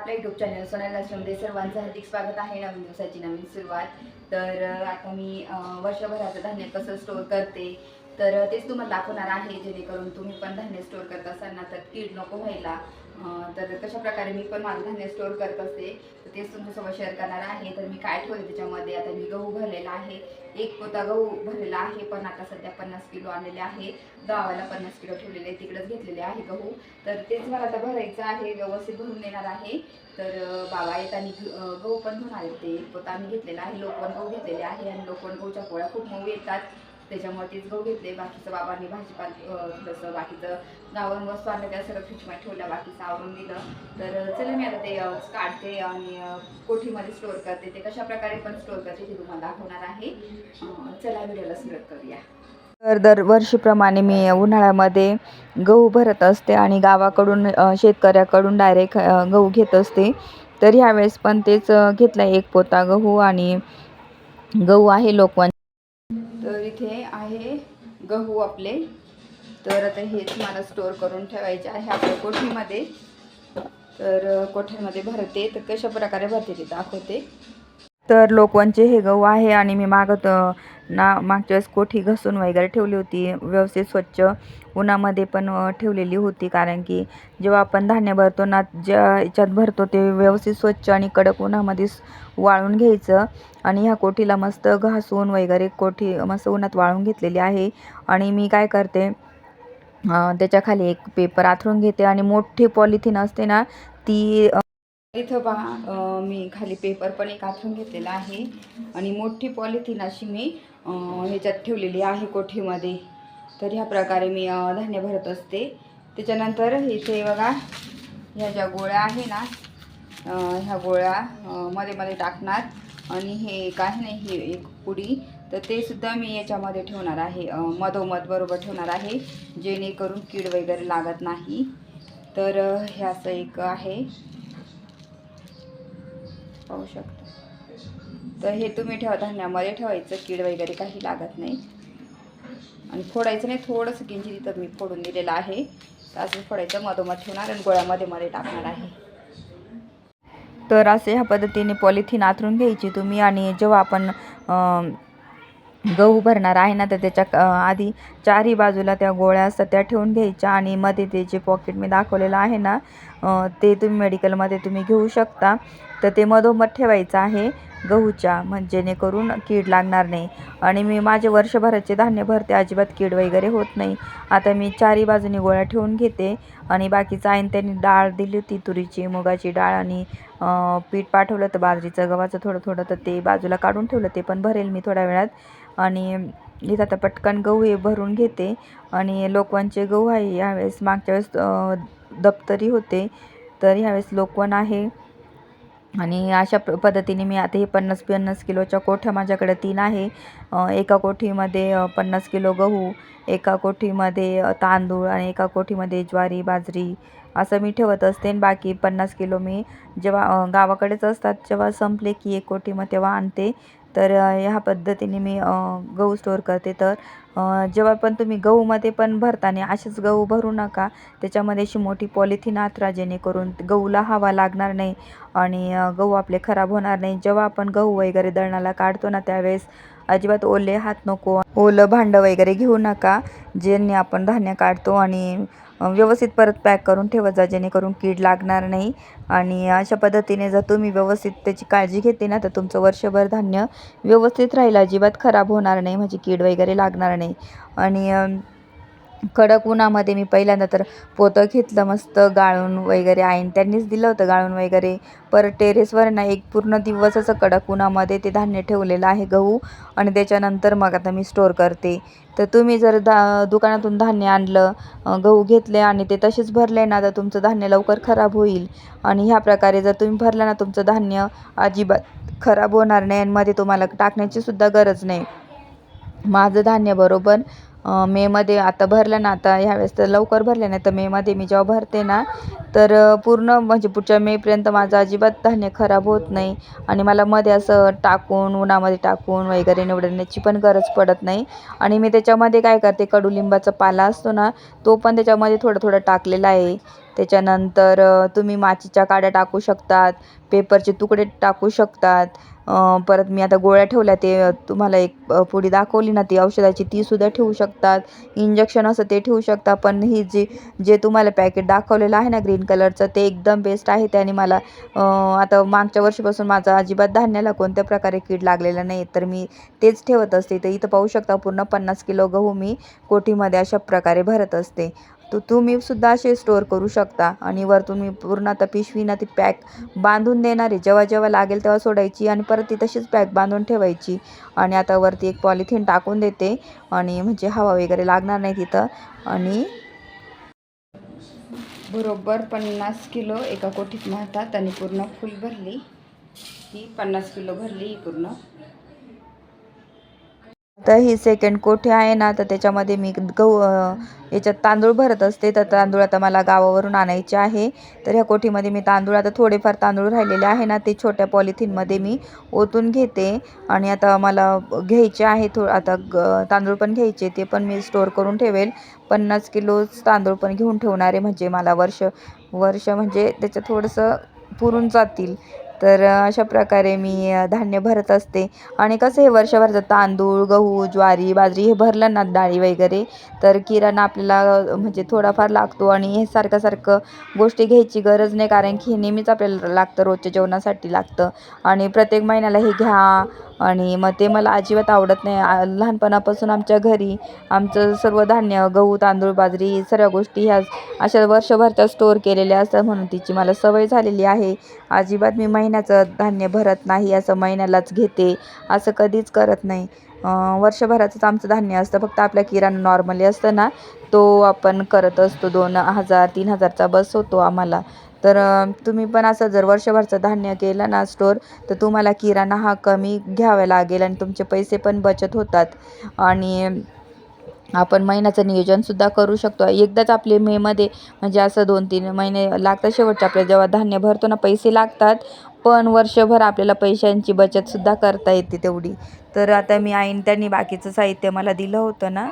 आपल्या YouTube channel Sonali लाईफस्टाईलमध्ये सर्वांचं हार्दिक स्वागत आहे. नवीन दिवसाची नवीन सुरुवात. तर आता मी वर्षभराचं धान्य कसं स्टोअर करते तर तेच तुम्हाला दाखवणार आहे, जेणेकरून तुम्ही पण धान्य स्टोअर करत असताना तर कीड नको व्हायला. तर कशा प्रकारे मी पण माझं धान्य स्टोअर करत असते तर तेच तुमच्यासोबत शेअर करणार आहे. तर मी काय ठेवले त्याच्यामध्ये, आता मी गहू भरलेला आहे, एक पोता गहू भरलेला आहे, पण आता सध्या 50 किलो आलेले आहे. गावाला 50 किलो ठेवलेले, तिकडेच घेतलेले आहे गहू. तर तेच मला आता भरायचं आहे, व्यवस्थित भरून देणार आहे. तर बाबा येताना गहू पण घेऊन आले. ते एक पोता आम्ही घेतलेला आहे, लोकवण गहू घेतलेले आहे आणि लोकवण गहूच्या पोळ्या खूप मऊ येतात, त्याच्यामुळे तेच गहू घेतले. बाकीचं बाबांनी भाजीपाल थोडंसं बाकीचं गावावरून वस्तू आणलं त्या सर्व फ्रीजमध्ये ठेवल्या, बाकीचं आवरून दिलं. तर चला मी आता ते काढते आणि कोठीमध्ये स्टोअर करते. ते कशा प्रकारे पण स्टोअर करते ते तुम्हाला दाखवणार आहे. चला व्हिडिओला सुरुवात करूया. तर दरवर्षीप्रमाणे मी उन्हाळ्यामध्ये गहू भरत असते आणि गावाकडून शेतकऱ्याकडून डायरेक्ट गहू घेत असते. तर ह्यावेळेस पण तेच घेतला, एक पोता गहू आणि गहू आहे लोकवण. तर इथे आहे गहू आपले. तर आता हेच मला स्टोअर करून ठेवायचे आहे आपल्या कोठीमध्ये. तर कोठ्यामध्ये भरते, तर कशा प्रकारे भरते ते दाखवते. तर लोकवणचे हे गहू आहे आणि मी मागच्या वेळेस कोठी घसून वगैरे ठेवली होती, व्यवस्थित स्वच्छ उन्हामध्ये पण ठेवलेली होती. कारण की जेव्हा आपण धान्य भरतो ना, ज्या याच्यात भरतो ते व्यवस्थित स्वच्छ आणि कडक उन्हामध्ये वाळून घ्यायचं. आणि ह्या कोठीला मस्त घासून वगैरे कोठी मस्त उन्हात वाळून घेतलेली आहे. आणि मी काय करते, त्याच्याखाली एक पेपर आथरून घेते आणि मोठी पॉलिथिन असते ना ती, इथं पहा मी खाली पेपर पण एक आथरून घेतलेला आहे आणि मोठी पॉलिथिन अशी मी ह्याच्यात ठेवलेली आहे कोठीमध्ये. तर ह्या प्रकारे मी धान्य भरत असते. त्याच्यानंतर इथे बघा, ह्या ज्या गोळ्या आहे ना, ह्या गोळ्या मध्ये मध्ये टाकणार आणि हे काय नाही, हे एक पुडी, तर ते सुद्धा मी याच्यामध्ये ठेवणार आहे, मधोमध बरोबर ठेवणार आहे, जेणेकरून कीड वगैरे लागत नाही. तर हे असं एक आहे, पाहू शकता. तर हे तुम्ही ठेवा, धान्यामध्ये ठेवायचं, कीड वगैरे काही लागत नाही. आणि फोडायचं नाही, थोडंसं किंचित इथं मी फोडून दिलेलं आहे, तर असं फोडायचं, मधोमध ठेवणार आणि गोळ्यामध्ये मध्ये टाकणार आहे. तर असे ह्या पद्धतीने पॉलिथिन आथरून घ्यायची तुम्ही. आणि जेव्हा आपण गहू भरणार आहे ना, तर त्याच्या आधी चारही बाजूला त्या गोळ्या असतात त्या ठेवून घ्यायच्या. आणि मध्ये ते जे पॉकेट मी दाखवलेलं आहे ना, ते तुम्ही मेडिकलमध्ये तुम्ही घेऊ शकता. तर ते मधोमध ठेवायचं आहे गहूच्या, म्हणजे जेणेकरून कीड लागणार नाही. आणि मी माझे वर्षभराचे धान्य भरते, अजिबात कीड वगैरे होत नाही. आता मी चारही बाजूनी गोळ्या ठेवून घेते. आणि बाकीचं आहे त्यांनी डाळ दिली होती, तुरीची, मुगाची डाळ, आणि पीठ पाठवलं तर बाजरीचं, गव्हाचं थोडं थोडं, तर ते बाजूला काढून ठेवलं, ते पण भरेल मी थोड्या वेळात. आणि इथं आता पटकन गहू हे भरून घेते. आणि लोकवणचे गहू आहे यावेळेस, मागच्या वेळेस दप्तरी होते, तर ह्यावेळेस लोकवण आहे. आणि अशा पद्धतीने मी आता हे 50 किलोच्या कोठ्या माझ्याकडे 3 आहे. एका कोठीमध्ये 50 किलो गहू, एका कोठीमध्ये तांदूळ आणि एका कोठीमध्ये ज्वारी, बाजरी असं मी ठेवत असते. आणि बाकी 50 किलो मी जेव्हा गावाकडेच असतात, जेव्हा संपले की एक कोठी मग तेव्हा आणते. तर ह्या पद्धतीने मी गहू स्टोअर करते. तर जेव्हा पण तुम्ही गहूमध्ये पण भरताना असेच गहू भरू नका, त्याच्यामध्ये अशी मोठी पॉलिथिन आथरा, जेणेकरून गहूला हवा लागणार नाही आणि गहू आपले खराब होणार नाही. जेव्हा आपण गहू वगैरे दळणाला काढतो ना, त्यावेळेस अजिबात ओले हात नको, ओलं भांडं वगैरे घेऊ नका, ज्यांनी आपण धान्य काढतो. आणि व्यवस्थित परत पॅक करून ठेवत जा, जेणेकरून कीड लागणार नाही. आणि अशा पद्धतीने जर तुम्ही व्यवस्थित त्याची काळजी घेतली ना, तर तुमचं वर्षभर धान्य व्यवस्थित राहील, अजिबात खराब होणार नाही, म्हणजे कीड वगैरे लागणार नाही. आणि कडक उन्हामध्ये मी पहिल्यांदा तर पोतं घेतलं मस्त गाळून वगैरे, आईन त्यांनीच दिलं होतं गाळून वगैरे. परत टेरेसवर ना एक पूर्ण दिवस असं कडक उन्हामध्ये ते धान्य ठेवलेलं आहे गहू. आणि त्याच्यानंतर मग आता मी स्टोअर करते. तर तुम्ही जर दुकानातून धान्य आणलं, गहू घेतले आणि ते तसेच भरले ना, तर तुमचं धान्य लवकर खराब होईल. आणि ह्या प्रकारे जर तुम्ही भरलं ना, तुमचं धान्य अजिबात खराब होणार नाही आणि मध्ये तुम्हाला टाकण्याची सुद्धा गरज नाही. माझं धान्य बरोबर मेमध्ये आता भरलं ना, आता ह्यावेळेस तर लवकर भरले नाही, तर मेमध्ये मी जेव्हा भरते ना, तर पूर्ण म्हणजे पुढच्या मेपर्यंत माझं अजिबात धान्य खराब होत नाही आणि मला मध्ये असं टाकून उन्हामध्ये टाकून वगैरे निवडण्याची पण गरज पडत नाही. आणि मी त्याच्यामध्ये काय करते, कडुलिंबाचा पाला असतो ना, तो पण त्याच्यामध्ये थोडं थोडं टाकलेला आहे. त्याच्यानंतर तुम्ही माचीच्या काड्या टाकू शकतात, पेपरचे तुकडे टाकू शकतात. परत मी आता गोळ्या ठेवल्या, ते तुम्हाला एक पुडी दाखवली ना ती औषधाची, तीसुद्धा ठेवू शकतात. इंजेक्शन असं ते ठेवू शकता. पण ही जे तुम्हाला पॅकेट दाखवलेलं आहे ना ग्रीन कलरचं, ते एकदम बेस्ट आहे. त्याने मला आता मागच्या वर्षीपासून माझं अजिबात धान्याला कोणत्या प्रकारे कीड लागलेलं नाही, तर मी तेच ठेवत असते. तर इथं पाहू शकता पूर्ण 50 किलो गहू मी कोठीमध्ये अशा प्रकारे भरत असते. तर तुम्ही सुद्धा असे स्टोअर करू शकता. आणि वरतून मी पूर्ण आता पिशवीना ती पॅक बांधून देणार आहे. जेव्हा जेव्हा लागेल तेव्हा सोडायची आणि परत ती तशीच पॅक बांधून ठेवायची. आणि आता वरती एक पॉलिथिन टाकून देते, आणि म्हणजे हवा वगैरे लागणार नाही तिथं. आणि बरोबर 50 किलो एका कोठीत मारतात आणि पूर्ण फुल भरली, ही 50 किलो भरली ही पूर्ण. तर ही सेकंड कोठी आहे ना, तर त्याच्यामध्ये मी गहू याच्यात तांदूळ भरत असते. तर तांदूळ आता मला गावावरून आणायचे आहे. तर ह्या कोठीमध्ये मी तांदूळ, आता थोडेफार तांदूळ राहिलेले आहे ना, ते छोट्या पॉलिथिनमध्ये मी ओतून घेते. आणि आता मला घ्यायचे आहे आता तांदूळ पण घ्यायचे, ते पण मी स्टोअर करून ठेवेल. 50 किलोच तांदूळ पण घेऊन ठेवणार आहे, म्हणजे मला वर्ष म्हणजे त्याचं थोडंसं पुरून जातील. तर अशा प्रकारे मी धान्य भरत असते. आणि कसं हे वर्षभराचं तांदूळ, गहू, ज्वारी, बाजरी हे भरलं ना, डाळी वगैरे, तर किराणा आपल्याला म्हणजे थोडाफार लागतो. आणि हे सारखं गोष्टी घ्यायची गरज नाही, कारण की हे नेहमीच आपल्याला लागतं, रोजच्या जेवणासाठी लागतं. आणि प्रत्येक महिन्याला हे घ्या, आणि मग ते मला अजिबात आवडत नाही. लहानपणापासून आमच्या घरी आमचं सर्व धान्य, गहू, तांदूळ, बाजरी, सर्व गोष्टी ह्या अशा वर्षभरच्या स्टोअर केलेल्या असतात, म्हणून तिची मला सवय झालेली आहे. अजिबात मी महिन्याचं धान्य भरत नाही, असं महिन्यालाच घेते असं कधीच करत नाही. वर्षभराचंच आमचं धान्य असतं. फक्त आपल्या किराणा नॉर्मली असतं ना, तो आपण करत असतो. 2000-3000चा बस होतो आम्हाला. तर तुम्ही पण असं जर वर्षभरचं धान्य केलं ना स्टोअर, तर तुम्हाला किराणा हा कमी घ्यावा लागेल आणि तुमचे पैसे पण बचत होतात. आणि आपण महिन्याचं नियोजनसुद्धा करू शकतो. एकदाच आपले मेमध्ये म्हणजे असं 2-3 महिने लागतात, शेवटचे आपल्या जेव्हा धान्य भरतो ना, पैसे लागतात, पण वर्षभर आपल्याला पैशांची बचतसुद्धा करता येते तेवढी. तर आता मी त्यांनी बाकीचं साहित्य मला दिलं होतं ना,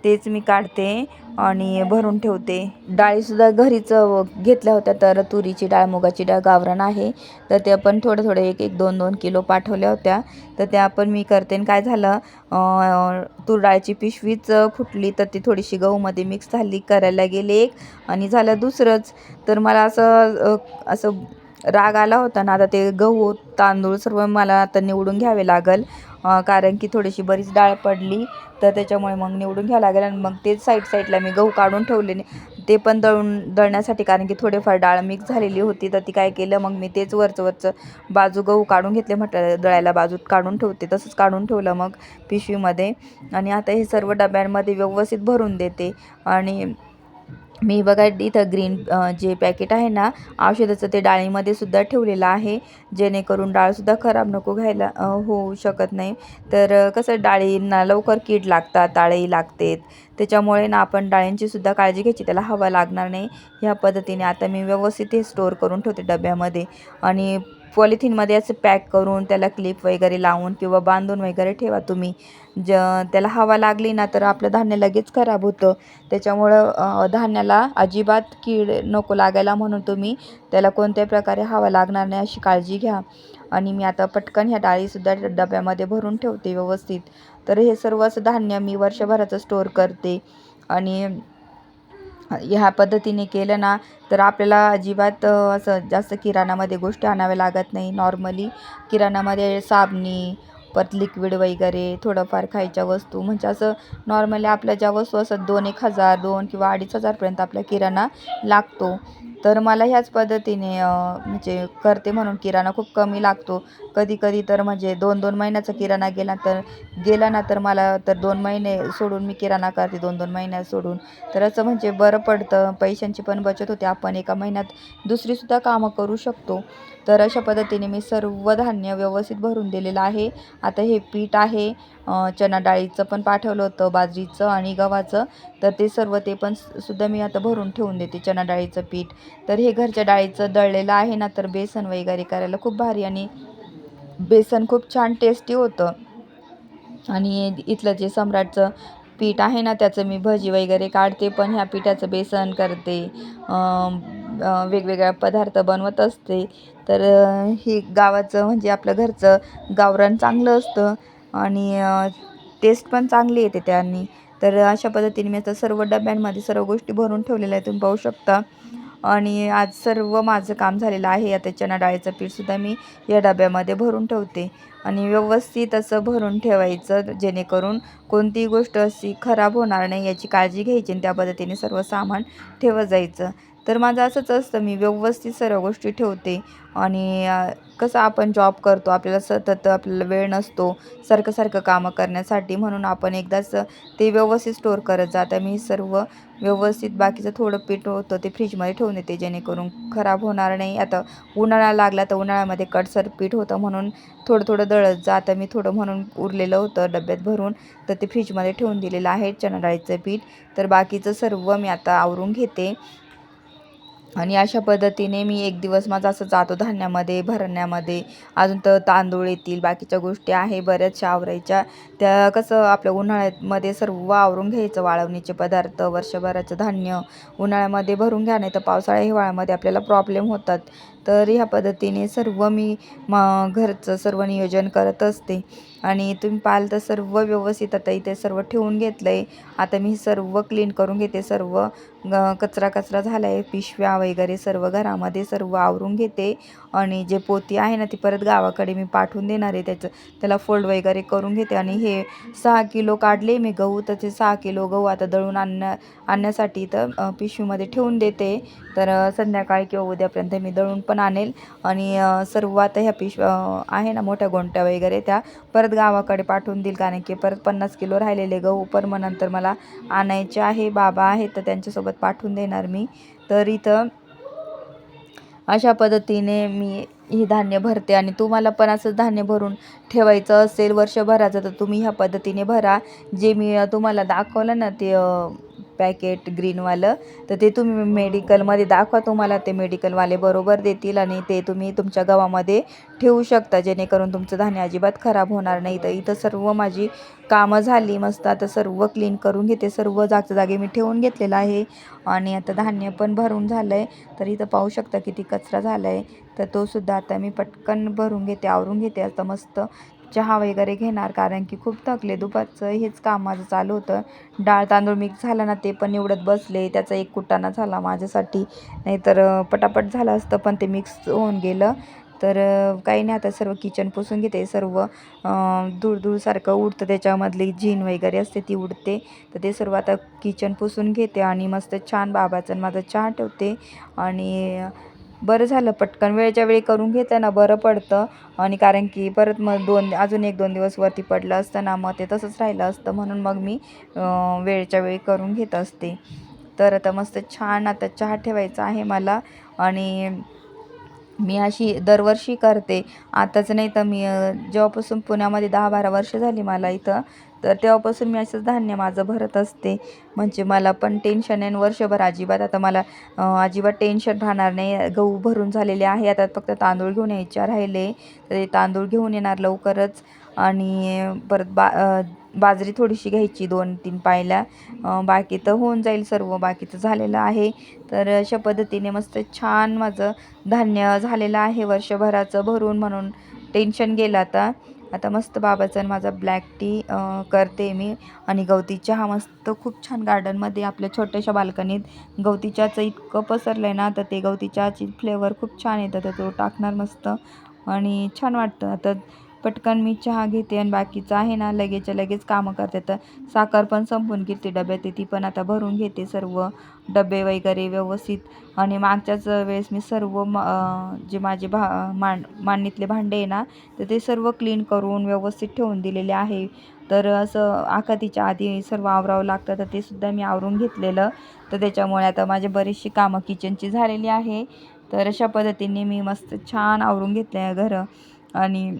तेच मी काढते आणि भरून ठेवते. डाळीसुद्धा घरीच घेतल्या होत्या, तर तुरीची डाळ, मुगाची डाळ गावरान आहे, तर त्या पण थोडं 1-1, 2-2 किलो पाठवल्या होत्या. तर त्या पण मी करते. आणि काय झालं, तूर डाळीची पिशवीच फुटली, तर ती थोडीशी गहूमध्ये मिक्स झाली. करायला गेले एक आणि झालं दुसरंच. तर मला असं राग आला होता ना, आता ते गहू, तांदूळ सर्व मला आता निवडून घ्यावे लागेल, कारण की थोडीशी बरीच डाळ पडली, तर त्याच्यामुळे मग निवडून घ्यावं लागेल. आणि मग तेच साईडला मी गहू काढून ठेवले, ते पण दळण्यासाठी, कारण की थोडेफार डाळ मिक्स झालेली होती. तर ती काय केलं, मग मी तेच वरचं बाजू गहू काढून घेतले, म्हटलं दळायला बाजूत काढून ठेवते, तसंच काढून ठेवलं मग पिशवीमध्ये. आणि आता हे सर्व डब्यांमध्ये व्यवस्थित भरून देते. आणि मी बघा इथं ग्रीन जे पॅकेट आहे ना औषधाचं, ते डाळीमध्ये सुद्धा ठेवलेलं आहे, जेणेकरून डाळसुद्धा खराब नको घ्यायला होऊ शकत नाही. तर कसं डाळींना लवकर कीड लागतात, आळी लागते, त्याच्यामुळे ना आपण डाळींची सुद्धा काळजी घ्यायची, त्याला हवा लागणार नाही. ह्या पद्धतीने आता मी व्यवस्थित हे स्टोअर करून ठेवते डब्यामध्ये. आणि पॉलिथिनमध्ये असं पॅक करून त्याला क्लिप वगैरे लावून किंवा बांधून वगैरे ठेवा तुम्ही. त्याला हवा लागली ना, तर आपलं धान्य लगेच खराब होतं. त्याच्यामुळं धान्याला अजिबात कीड नको लागायला, म्हणून तुम्ही त्याला कोणत्याही प्रकारे हवा लागणार नाही अशी काळजी घ्या. आणि मी आता पटकन ह्या डाळीसुद्धा डब्यामध्ये भरून ठेवते व्यवस्थित. तर हे सर्व असं धान्य मी वर्षभराचं स्टोअर करते. आणि ह्या पद्धतीने केलं ना, तर आपल्याला अजिबात असं जास्त किराणामध्ये गोष्टी आणाव्या लागत नाही. नॉर्मली किराणामध्ये साबणी, परत लिक्विड वगैरे, थोडंफार खायच्या वस्तू, म्हणजे असं नॉर्मली आपल्या ज्या वस्तू असतात 2-1 हजार, 2 किंवा 2,500पर्यंत आपला किराणा लागतो. तर मला ह्याच पद्धतीने म्हणजे करते, म्हणून किराणा खूप कमी लागतो. कधी तर म्हणजे 2-2 महिन्याचा किराणा गेला ना, तर मला तर 2 महिने सोडून मी किराणा करते, 2-2 महिन्यात सोडून. तर असं म्हणजे बरं पडतं, पैशांची पण बचत होते, आपण एका महिन्यात दुसरीसुद्धा कामं करू शकतो. तर अशा पद्धतीने मी सर्व धान्य व्यवस्थित भरून दिलेलं आहे. आता हे पीठ आहे, चणा डाळीचं पण पाठवलं होतं, बाजरीचं आणि गव्हाचं. तर ते सर्व ते पण सुद्धा मी आता भरून ठेवून देते. चणा डाळीचं पीठ तर हे घरच्या डाळीचं दळलेलं आहे ना, तर बेसन वगैरे करायला खूप भारी आणि बेसन खूप छान टेस्टी होतं. आणि इथलं जे सम्राटचं पीठ आहे ना, त्याचं मी भजी वगैरे काढते, पण ह्या पिठाचं बेसन करते, वेगवेगळ्या पदार्थ बनवत असते. तर हे गावाचं म्हणजे आपलं घरचं गावरान चांगलं असतं आणि टेस्ट पण चांगली येते त्यांनी. तर अशा पद्धतीने मी आता सर्व डब्यांमध्ये सर्व गोष्टी भरून ठेवलेल्या आहेत, तुम्ही पाहू शकता. आणि आज सर्व माझं काम झालेलं आहे. आता चणा डाळीचं पीठसुद्धा मी या डब्यामध्ये भरून ठेवते आणि व्यवस्थित असं भरून ठेवायचं, जेणेकरून कोणतीही गोष्ट अशी खराब होणार नाही याची काळजी घ्यायची आणि त्या पद्धतीने सर्व सामान ठेवत जायचं. तर माझं असंच असतं, मी व्यवस्थित सर्व गोष्टी ठेवते. आणि कसं आपण जॉब करतो, आपल्याला सतत आपल्याला वेळ नसतो सारखं सारखं कामं करण्यासाठी, म्हणून आपण एकदाच ते व्यवस्थित स्टोअर करत जातं. मी सर्व व्यवस्थित बाकीचं थोडं पीठ होतं ते फ्रीजमध्ये ठेवून देते, जेणेकरून खराब होणार नाही. आता उन्हाळा लागला तर उन्हाळ्यामध्ये कडसर पीठ होतं, म्हणून थोडं थोडं दळत जातं मी, थोडं म्हणून उरलेलं होतं डब्यात भरून, तर ते फ्रीजमध्ये ठेवून दिलेलं आहे चणा डाळीचं पीठ. तर बाकीचं सर्व मी आता आवरून घेते. आणि अशा पद्धतीने मी एक दिवस माझा असं जातो धान्यामध्ये भरण्यामध्ये. अजून तर तांदूळ येतील, बाकीच्या गोष्टी आहे बऱ्याचशा आवरायच्या. त्या कसं आपल्या उन्हाळ्यामध्ये सर्व आवरून घ्यायचं, वाळवणीचे पदार्थ, वर्षभराचं धान्य उन्हाळ्यामध्ये भरून घ्या, नाही तर पावसाळ्या हिवाळ्यामध्ये आपल्याला प्रॉब्लेम होतात. तर ह्या पद्धतीने सर्व मी घरचं सर्व नियोजन करत असते. आणि तुम्ही पाहाल तर सर्व व्यवस्थित आता इथे सर्व ठेवून घेतलं आहे. आता मी सर्व क्लीन करून घेते. सर्व कचरा कचरा झाला आहे, पिशव्या वगैरे सर्व घरामध्ये सर्व आवरून घेते. आणि जे पोती आहे ना, ती परत गावाकडे मी पाठवून देणार आहे. त्याला फोल्ड वगैरे करून घेते. आणि हे 6 किलो काढले मी गहू, तर ते 6 किलो गहू आता दळून आणण्यासाठी तर पिशवीमध्ये ठेवून देते. तर संध्याकाळी किंवा उद्यापर्यंत मी दळून पण आणेल. आणि सर्व आता ह्या पिशव्या आहे ना, मोठ्या गोंट्या वगैरे, त्या परत गावाकडे पाठवून देईल, कारण की परत 50 किलो राहिलेले गहू पण मग नंतर मला आणायचे आहे. बाबा आहेत तर त्यांच्यासोबत पाठवून देणार मी. तर इथं अशा पद्धतीने मी हे धान्य भरते. आणि तुम्हाला पण असं धान्य भरून ठेवायचं असेल वर्षभराचं, तर तुम्ही ह्या पद्धतीने भरा. जे मी तुम्हाला दाखवलं ना, ते पॅकेट ग्रीनवालं, तर ते तुम्ही मेडिकलमध्ये दाखवा, तुम्हाला ते मेडिकलवाले बरोबर देतील आणि ते तुम्ही तुमच्या गव्हामध्ये ठेवू शकता, जेणेकरून तुमचं धान्य अजिबात खराब होणार नाही. तर इथं सर्व माझी कामं झाली मस्त. आता सर्व क्लीन करून घेते, सर्व जागच्या जागी मी ठेवून घेतलेलं आहे. आणि आता धान्य पण भरून झालं आहे. तर इथं पाहू शकता किती कचरा झाला आहे, तर तो सुद्धा आता मी पटकन भरून घेते, आवरून घेते. आता मस्त चहा वगैरे घेणार, कारण की खूप थकले. दुपारचं हेच काम माझं चालू होतं. डाळ तांदूळ मिक्स झाला ना, ते पण निवडत बसले. त्याचा एक कुटाणा झाला माझ्यासाठी, नाहीतर पटापट झालं असतं, पण ते मिक्स होऊन गेलं. तर काही नाही, आता सर्व किचन पुसून घेते. सर्व धूळ उडतं, त्याच्यामधली झीन वगैरे असते ती उडते. तर ते सर्व आता किचन पुसून घेते आणि मस्त छान बाबाचा माझा चहा ठेवते. आणि बरं झालं, पटकन वेळच्या वेळी करून घेतं ना, बरं पडतं. आणि कारण की परत मग अजून 1-2 दिवस वरती पडलं असतं ना, मग ते तसंच राहिलं असतं, म्हणून मग मी वेळच्या वेळी करून घेत असते. तर आता मस्त छान आता चहा ठेवायचा आहे मला. आणि मी अशी दरवर्षी करते, आताच नाही तर मी जेव्हापासून पुण्यामध्ये 10-12 वर्ष झाली मला इथं, तर तेव्हापासून मी असंच धान्य माझं भरत असते. म्हणजे मला पण टेन्शन नाही, वर्षभर अजिबात आता मला अजिबात टेन्शन राहणार नाही. गहू भरून झालेले आहे, आता फक्त तांदूळ घेऊन यायचे राहिले, तर ते तांदूळ घेऊन येणार लवकरच. आणि परत बाजरी थोडीशी घ्यायची, 2-3 पायल्या. बाकी तर होऊन जाईल, सर्व बाकीचं झालेलं आहे. तर अशा पद्धतीने मस्त छान माझं धान्य झालेलं आहे वर्षभराचं भरून, म्हणून टेन्शन गेलं आता. आता मस्त बाबाचा आणि माझा ब्लॅक टी करते मी. आणि गवती चहा मस्त खूप छान गार्डनमध्ये आपल्या छोट्याशा बाल्कनीत गवती चहाचं इतकं पसरलं आहे ना, तर ते गवती चहाची फ्लेवर खूप छान येतं, तर तो टाकणार मस्त आणि छान वाटतं. आता पटकन मी चहा घेते आणि बाकीचं आहे ना, लगेचच्या लगेच कामं करते. तर साखर पण संपून गेली डब्यात, ती पण आता भरून घेते, सर्व डबे वगैरे व्यवस्थित. आणि मागच्याच वेळेस मी सर्व जे माझे मांडणीतले भांडे आहे ना, तर ते सर्व क्लीन करून व्यवस्थित ठेवून दिलेले आहे. तर असं आखातीच्या आधी सर्व आवरावं लागतं, तर ते सुद्धा मी आवरून घेतलेलं. तर त्याच्यामुळे आता माझी बरीचशी कामं किचनची झालेली आहे. तर अशा पद्धतीने मी मस्त छान आवरून घेतलं आहे घरं. आणि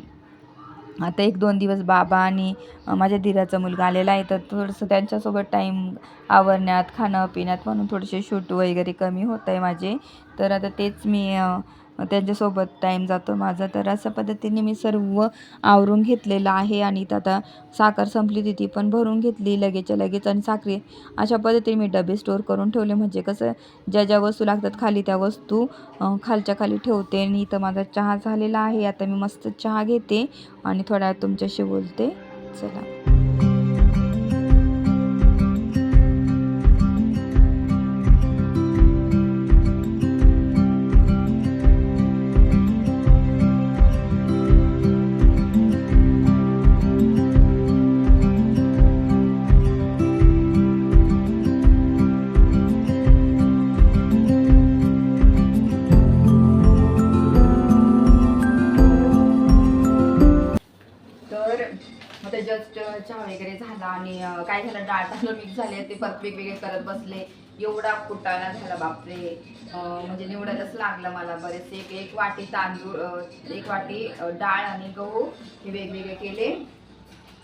आता 1-2 दिवस बाबा आणि माझ्या दीराचा मुलगा आलेला आहे, तर थोडंसं त्यांच्यासोबत टाईम आवरण्यात, खाणं पिण्यात म्हणून थोडेसे शूट वगैरे कमी होत आहे माझे. तर आता तेच मी त्यांच्यासोबत टाईम जातो माझा. तर अशा पद्धतीने मी सर्व आवरून घेतलेलं आहे आणि इथं आता साखर संपली होती, ती पण भरून घेतली लगेचच्या लगेच आणि साखरे अशा पद्धतीने मी डबे स्टोअर करून ठेवले. म्हणजे कसं ज्या ज्या वस्तू लागतात खाली त्या वस्तू खालच्या खाली ठेवते. आणि इथं माझा चहा झालेला आहे. आता मी मस्त चहा घेते आणि थोड्या वेळ तुमच्याशी बोलते. चला. तर आता जस्ट चहा वगैरे झाला आणि काय झालं, डाळ तांदूळ मिक्स झाले, ते परत वेगवेगळे करत बसले. एवढा कुटाणा झाला बापरे. म्हणजे निवडायलाच लागलं मला बरेच. एक वाटी तांदूळ, एक वाटी डाळ आणि गहू हे वेगवेगळे केले.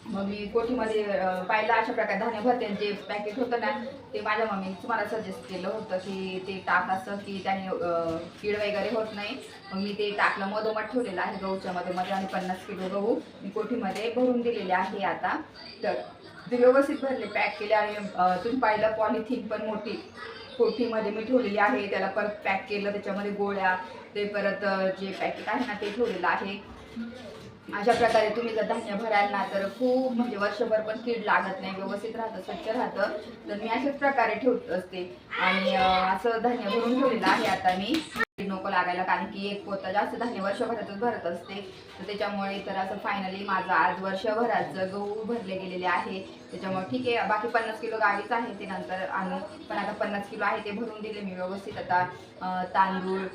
मग मी कोठीमध्ये पाहिलं अशा प्रकारे धान्य भरत्यांचे पॅकेट होतं ना, ते माझ्या मम्मीनेच मला सजेस्ट केलं होतं की ते टाक, असं की त्याने कीड वगैरे होत नाही. मग मी ते टाकलं. मधोमध ठेवलेलं आहे गहूच्या मध्ये आणि 50 किलो गहू मी कोठीमध्ये भरून दिलेले आहे आता. तर ते व्यवस्थित भरले, पॅक केले आणि तुम्ही पाहिलं पॉलिथिन पण मोठी कोठीमध्ये मी ठेवलेली आहे. त्याला परत पॅक केलं, त्याच्यामध्ये गोळ्या ते परत जे पॅकेट आहे ना ते ठेवलेलं आहे. अशा प्रकारे तुम्ही जर धान्य भराल ना तर खूप म्हणजे वर्षभर पण कीड लागत नाही, व्यवस्थित राहतं, स्वच्छ राहतं. तर मी अशाच प्रकारे ठेवत असते आणि असं धान्य भरून ठेवलेलं आहे आता मी. नको लागायला, कारण की एक पोतं जास्त धान्य वर्षभरातच भरत असते. तर त्याच्यामुळे तर असं फायनली माझं आज वर्षभराचं गहू भरले गेलेले आहे. त्याच्यामुळे ठीक आहे. बाकी 50 किलो गावीच आहे ते नंतर आणू, पण आता 50 किलो आहे ते भरून दिले मी व्यवस्थित. आता तांदूळ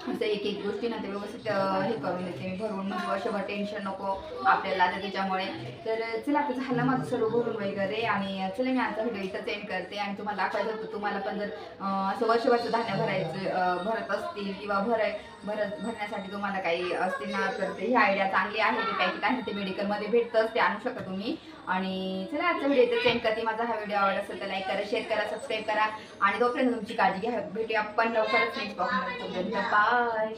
असं एक एक गोष्टी ना ते व्यवस्थित हे करून देते मी भरून. म्हणजे वर्षभर टेन्शन नको आपल्याला तर त्याच्यामुळे. तर चला, आता झालं माझं सर्व भरून वगैरे आणि चला मी आजचा व्हिडिओ इथं सेंड करते. आणि तुम्हाला दाखवायचं होतं, तुम्हाला पण जर असं वर्षभरचं धान्य भरायचं भरत असतील किंवा भरण्यासाठी तुम्हाला काही असतील ना, तर ही आयडिया चांगली आहे. ते पॅकेट आहे ते मेडिकलमध्ये भेटतंच, ते आणू शकता तुम्ही. आणि चला, आजचा व्हिडिओ इथं सेंड करते. माझा हा व्हिडिओ आवडला असेल तर लाईक करा, शेअर करा, सबस्क्राईब करा आणि तोपर्यंत तुमची काळजी घ्या. भेटूया आपण लवकरच नेक्स्ट ब्लॉगमध्ये. बाय.